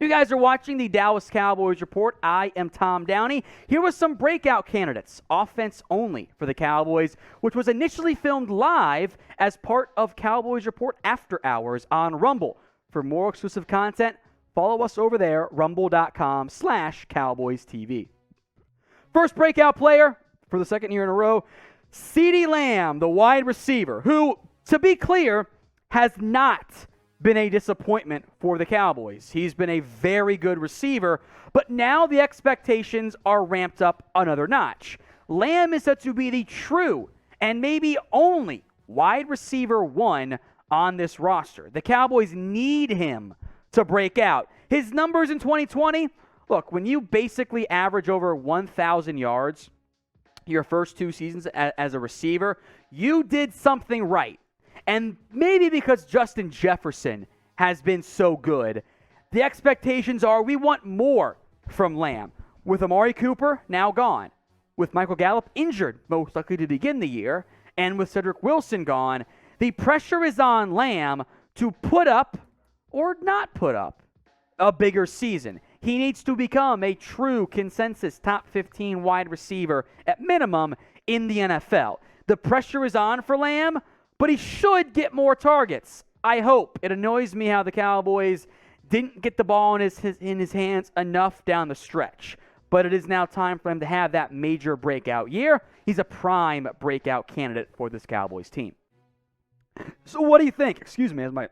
You guys are watching the Dallas Cowboys Report. I am Tom Downey. Here was some breakout candidates, offense only for the Cowboys, which was initially filmed live as part of Cowboys Report After Hours on Rumble. For more exclusive content, follow us over there, rumble.com/CowboysTV. First breakout player for the second year in a row, CeeDee Lamb, the wide receiver, who, to be clear, has not been a disappointment for the Cowboys. He's been a very good receiver, but now the expectations are ramped up another notch. Lamb is said to be the true and maybe only wide receiver one on this roster. The Cowboys need him to break out. His numbers in 2020, look, when you basically average over 1,000 yards your first two seasons as a receiver, you did something right. And maybe because Justin Jefferson has been so good, the expectations are we want more from Lamb. With Amari Cooper now gone, with Michael Gallup injured, most likely to begin the year, and with Cedric Wilson gone, the pressure is on Lamb to put up or not put up a bigger season. He needs to become a true consensus top 15 wide receiver at minimum in the NFL. The pressure is on for Lamb, but he should get more targets. I hope. It annoys me how the Cowboys didn't get the ball in his hands enough down the stretch. But it is now time for him to have that major breakout year. He's a prime breakout candidate for this Cowboys team. So what do you think? Excuse me, as my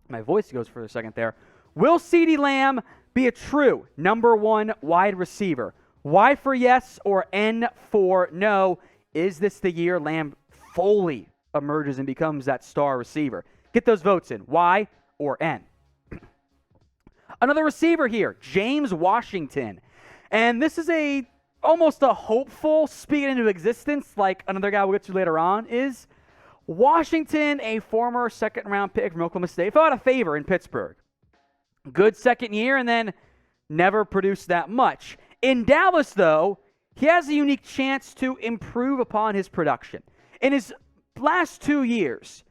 my voice goes for a second there. Will CeeDee Lamb be a true number one wide receiver? Y for yes or N for no? Is this the year Lamb fully emerges and becomes that star receiver? Get those votes in, Y or N. Another receiver here, James Washington. And this is almost a hopeful speaking into existence, like another guy we'll get to later on, is Washington, a former second-round pick from Oklahoma State, fell out of favor in Pittsburgh. Good second year and then never produced that much. In Dallas, though, he has a unique chance to improve upon his production. In his last 2 years,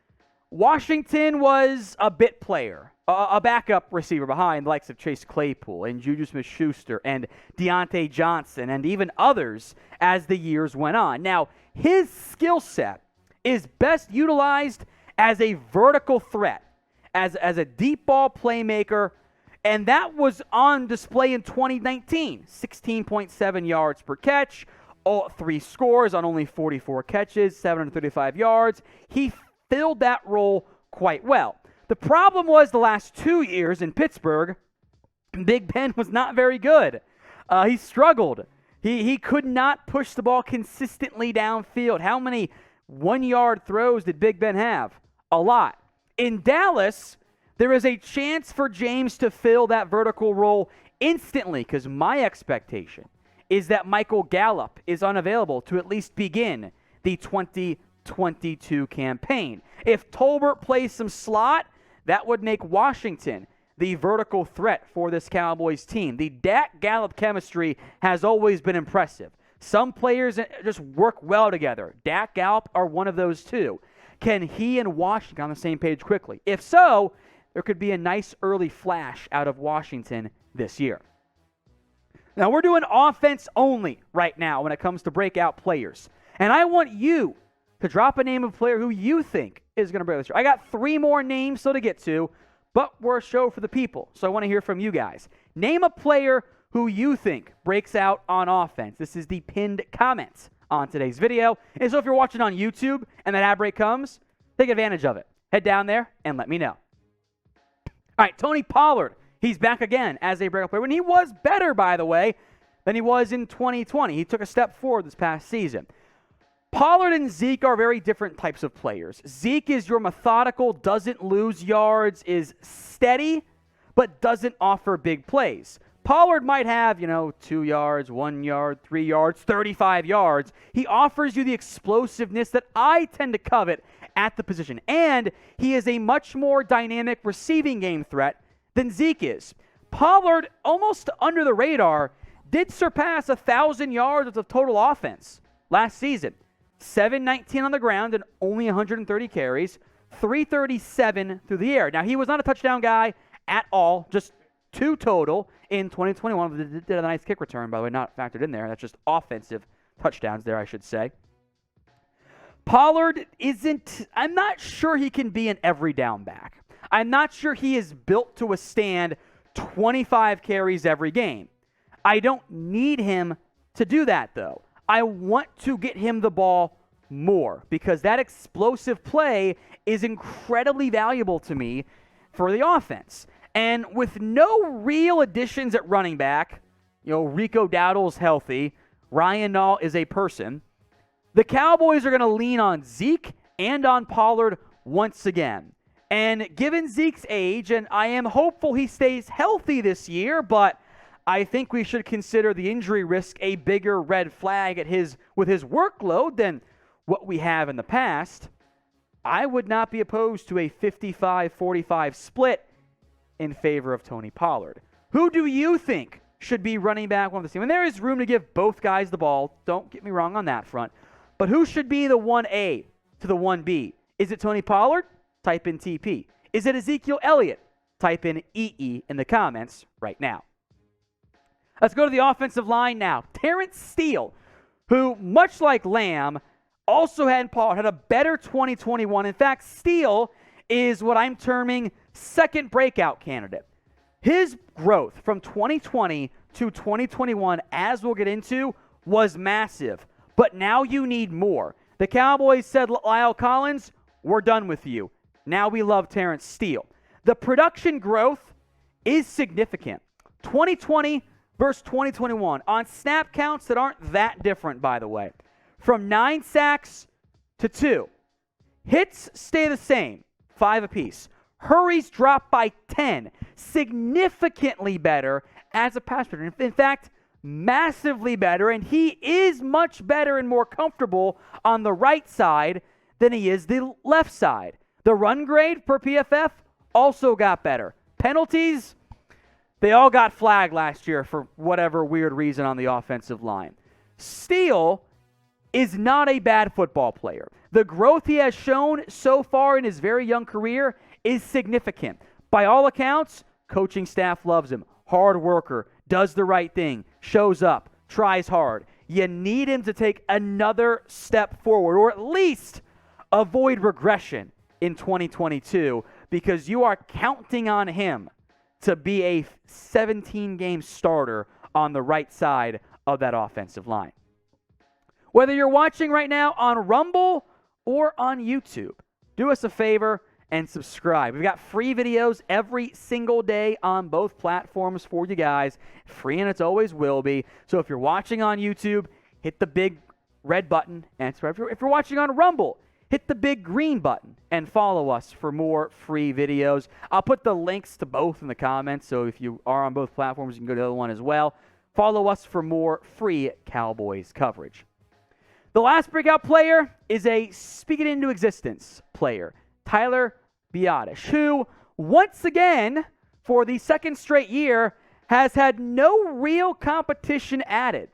Washington was a bit player, a backup receiver behind the likes of Chase Claypool and Juju Smith-Schuster and Deontay Johnson and even others as the years went on. Now, his skill set is best utilized as a vertical threat, as a deep ball playmaker, and that was on display in 2019. 16.7 yards per catch, all 3 scores on only 44 catches, 735 yards. He filled that role quite well. The problem was the last 2 years in Pittsburgh, Big Ben was not very good. He struggled. He could not push the ball consistently downfield. How many 1-yard throws did Big Ben have? A lot. In Dallas, there is a chance for James to fill that vertical role instantly, because my expectation is that Michael Gallup is unavailable to at least begin the 2022 campaign. If Tolbert plays some slot, that would make Washington the vertical threat for this Cowboys team. The Dak Gallup chemistry has always been impressive. Some players just work well together. Dak Gallup are one of those two. Can he and Washington on the same page quickly? If so, there could be a nice early flash out of Washington this year. Now, we're doing offense only right now when it comes to breakout players. And I want you to drop a name of a player who you think is going to break this year. I got 3 more names still to get to, but we're a show for the people, so I want to hear from you guys. Name a player who you think breaks out on offense. This is the pinned comment on today's video. And so if you're watching on YouTube and that ad break comes, take advantage of it. Head down there and let me know. All right, Tony Pollard. He's back again as a breakout player. When he was better, by the way, than he was in 2020. He took a step forward this past season. Pollard and Zeke are very different types of players. Zeke is your methodical, doesn't lose yards, is steady, but doesn't offer big plays. Pollard might have, 2 yards, 1 yard, 3 yards, 35 yards. He offers you the explosiveness that I tend to covet at the position. And he is a much more dynamic receiving game threat than Zeke is. Pollard, almost under the radar, did surpass 1,000 yards of total offense last season. 719 on the ground and only 130 carries, 337 through the air. Now, he was not a touchdown guy at all, just 2 total in 2021. Did a nice kick return, by the way, not factored in there. That's just offensive touchdowns there, I should say. Pollard I'm not sure he can be an every down back. I'm not sure he is built to withstand 25 carries every game. I don't need him to do that, though. I want to get him the ball more because that explosive play is incredibly valuable to me for the offense. And with no real additions at running back, Rico Dowdle's healthy, Ryan Nall is a person, the Cowboys are going to lean on Zeke and on Pollard once again. And given Zeke's age, and I am hopeful he stays healthy this year, but I think we should consider the injury risk a bigger red flag with his workload than what we have in the past. I would not be opposed to a 55-45 split in favor of Tony Pollard. Who do you think should be running back one of the team? And there is room to give both guys the ball. Don't get me wrong on that front. But who should be the 1A to the 1B? Is it Tony Pollard? Type in TP. Is it Ezekiel Elliott? Type in EE in the comments right now. Let's go to the offensive line now. Terence Steele, who, much like Lamb, also had a better 2021. In fact, Steele is what I'm terming second breakout candidate. His growth from 2020 to 2021, as we'll get into, was massive. But now you need more. The Cowboys said, Lyle Collins, we're done with you. Now we love Terence Steele. The production growth is significant. 2020 versus 2021 on snap counts that aren't that different, by the way. From 9 sacks to 2. Hits stay the same, 5 apiece. Hurries drop by 10. Significantly better as a pass rusher. In fact, massively better, and he is much better and more comfortable on the right side than he is the left side. The run grade per PFF also got better. Penalties, they all got flagged last year for whatever weird reason on the offensive line. Steele is not a bad football player. The growth he has shown so far in his very young career is significant. By all accounts, coaching staff loves him. Hard worker, does the right thing, shows up, tries hard. You need him to take another step forward, or at least avoid regression in 2022, because you are counting on him to be a 17-game starter on the right side of that offensive line. Whether you're watching right now on Rumble or on YouTube, do us a favor and subscribe. We've got free videos every single day on both platforms for you guys. Free, and it always will be. So if you're watching on YouTube, hit the big red button and subscribe. If you're watching on Rumble, hit the big green button and follow us for more free videos. I'll put the links to both in the comments, so if you are on both platforms, you can go to the other one as well. Follow us for more free Cowboys coverage. The last breakout player is a speak it into existence player, Tyler Biadasz, who, once again, for the second straight year, has had no real competition added.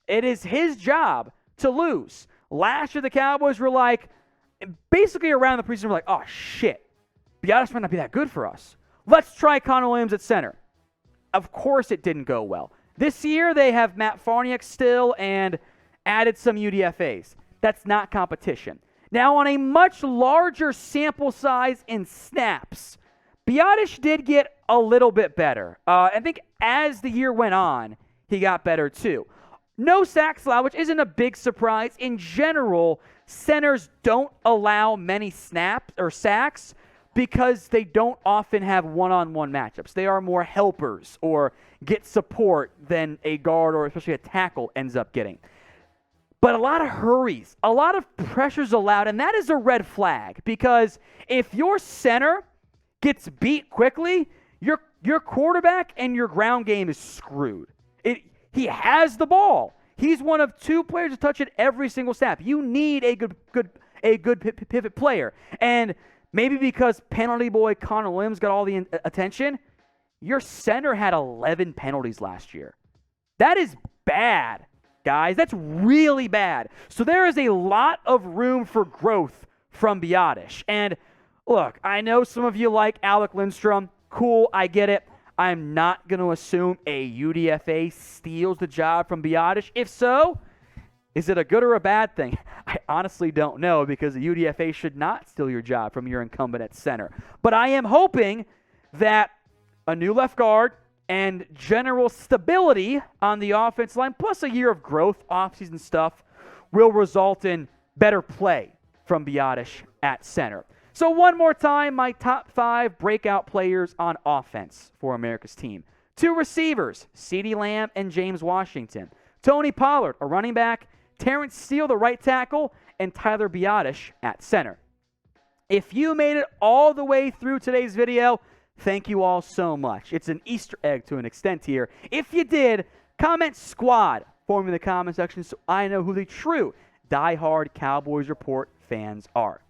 It is his job to lose. Last year, the Cowboys were like, basically around the preseason, we're like, oh, shit, Biadasz might not be that good for us. Let's try Connor Williams at center. Of course it didn't go well. This year, they have Matt Farniok still and added some UDFAs. That's not competition. Now, on a much larger sample size in snaps, Biadasz did get a little bit better. I think as the year went on, he got better too. No sacks allowed, which isn't a big surprise. In general, centers don't allow many snaps or sacks because they don't often have one-on-one matchups. They are more helpers or get support than a guard or especially a tackle ends up getting. But a lot of hurries, a lot of pressures allowed, and that is a red flag because if your center gets beat quickly, your quarterback and your ground game is screwed. He has the ball. He's one of 2 players to touch it every single snap. You need a good pivot player. And maybe because penalty boy Connor Williams got all the attention, your center had 11 penalties last year. That is bad, guys. That's really bad. So there is a lot of room for growth from Biadasz. And look, I know some of you like Alec Lindstrom. Cool, I get it. I'm not going to assume a UDFA steals the job from Biadasz. If so, is it a good or a bad thing? I honestly don't know, because the UDFA should not steal your job from your incumbent at center. But I am hoping that a new left guard and general stability on the offense line, plus a year of growth, offseason stuff, will result in better play from Biadasz at center. So one more time, my top 5 breakout players on offense for America's team. 2 receivers, CeeDee Lamb and James Washington. Tony Pollard, a running back. Terence Steele, the right tackle. And Tyler Biadasz at center. If you made it all the way through today's video, thank you all so much. It's an Easter egg to an extent here. If you did, comment squad for me in the comment section so I know who the true diehard Cowboys Report fans are.